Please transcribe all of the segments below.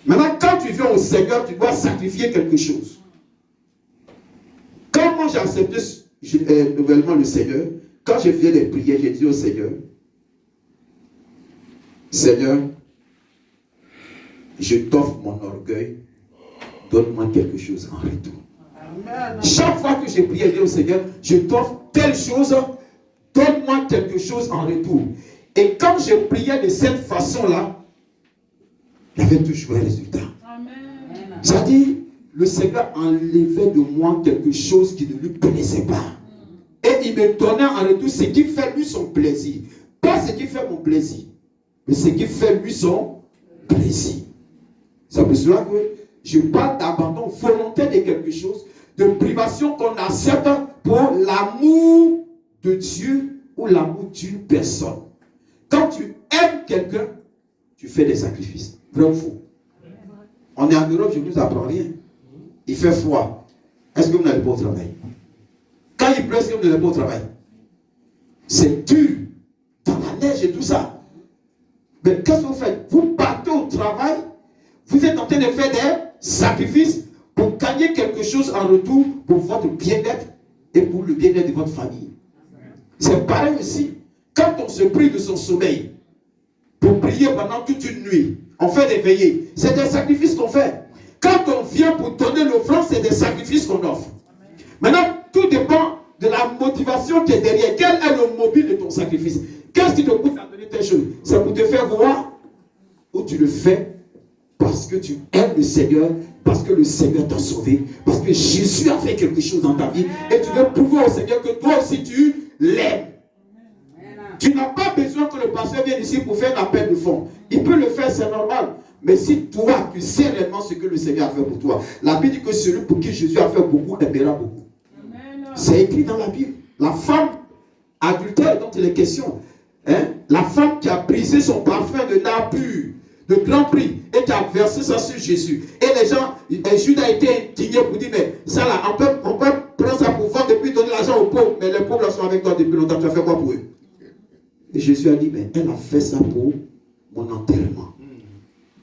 Maintenant, quand tu viens au Seigneur, tu dois sacrifier quelque chose. Quand moi j'ai accepté nouvellement le Seigneur, quand j'ai fait les prières, j'ai dit au Seigneur, Seigneur, je t'offre mon orgueil, donne-moi quelque chose en retour. Amen. Chaque fois que j'ai prié, j'ai dit au Seigneur, je t'offre telle chose, donne-moi quelque chose en retour. Et quand je priais de cette façon-là, il y avait toujours un résultat. C'est-à-dire, le Seigneur enlevait de moi quelque chose qui ne lui plaisait pas. Et il me donnait en retour ce qui fait lui son plaisir. Pas ce qui fait mon plaisir, mais ce qui fait lui son plaisir. C'est pour cela que je parle d'abandon volontaire de quelque chose, de privation qu'on accepte pour l'amour de Dieu ou l'amour d'une personne. Quand tu aimes quelqu'un, tu fais des sacrifices. Vrai ou faux? On est en Europe, je ne vous apprends rien. Il fait froid. Est-ce que vous n'allez pas au travail? Quand il pleut, est-ce que vous n'allez pas au travail? C'est dur. Dans la neige et tout ça. Mais qu'est-ce que vous faites? Vous partez au travail, vous êtes en train de faire des sacrifices pour gagner quelque chose en retour pour votre bien-être et pour le bien-être de votre famille. C'est pareil aussi. Quand on se prive de son sommeil pour prier pendant toute une nuit, on fait des veillées. C'est des sacrifices qu'on fait. Quand on vient pour donner l'offrande, c'est des sacrifices qu'on offre. Maintenant, tout dépend de la motivation qui est derrière. Quel est le mobile de ton sacrifice? Qu'est-ce qui te pousse à donner telle chose? C'est pour te faire voir ou tu le fais parce que tu aimes le Seigneur, parce que le Seigneur t'a sauvé, parce que Jésus a fait quelque chose dans ta vie et tu veux prouver au Seigneur que toi aussi tu l'aimes. Tu n'as pas besoin que le pasteur vienne ici pour faire un appel de fonds. Il peut le faire, c'est normal. Mais si toi, tu sais réellement ce que le Seigneur a fait pour toi, la Bible dit que celui pour qui Jésus a fait beaucoup, aimera beaucoup. C'est écrit dans la Bible. La femme adultère dont il est question, la femme qui a brisé son parfum de nard pur, de grand prix, et qui a versé ça sur Jésus. Et les gens, Judas a été indigné pour dire, mais ça là, on peut prendre ça pour vendre et puis donner l'argent aux pauvres. Mais les pauvres là sont avec toi depuis longtemps, tu as fait quoi pour eux? Et Jésus a dit, mais elle a fait ça pour mon enterrement.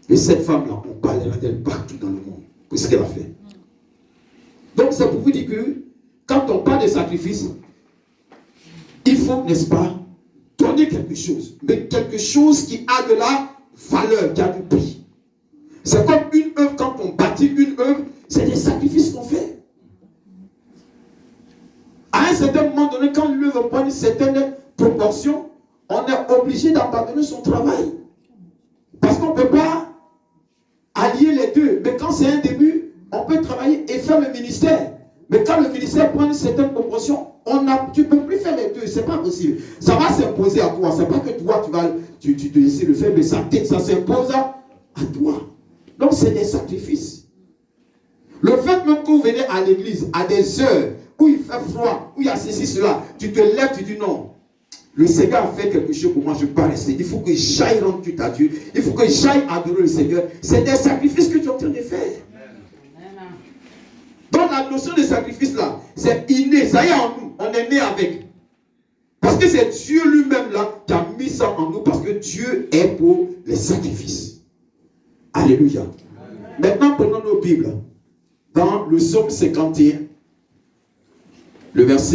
Et cette femme-là, on parlera d'elle partout dans le monde, pour ce qu'elle a fait. Donc c'est pour vous dire que, quand on parle de sacrifice, il faut, n'est-ce pas, donner quelque chose. Mais quelque chose qui a de la valeur, qui a du prix. C'est comme une œuvre, quand on bâtit une œuvre, c'est des sacrifices qu'on fait. À un certain moment donné, quand l'œuvre prend une certaine proportion, on est obligé d'abandonner son travail. Parce qu'on ne peut pas allier les deux. Mais quand c'est un début, on peut travailler et faire le ministère. Mais quand le ministère prend une certaine proportion, tu ne peux plus faire les deux. Ce n'est pas possible. Ça va s'imposer à toi. Ce n'est pas que toi, tu essayer de le faire, mais ça s'impose à toi. Donc, c'est des sacrifices. Le fait même que vous venez à l'église à des heures où il fait froid, où il y a ceci, cela, tu te lèves, tu dis non. Le Seigneur a fait quelque chose pour moi, je ne peux pas rester. Il faut que j'aille rendre tout à Dieu. Il faut que j'aille adorer le Seigneur. C'est des sacrifices que tu es en train de faire. Donc la notion de sacrifice là, c'est inné, ça y est en nous, on est né avec. Parce que c'est Dieu lui-même là qui a mis ça en nous, parce que Dieu est pour les sacrifices. Alléluia. Maintenant prenons nos Bibles. Dans le psaume 51, le verset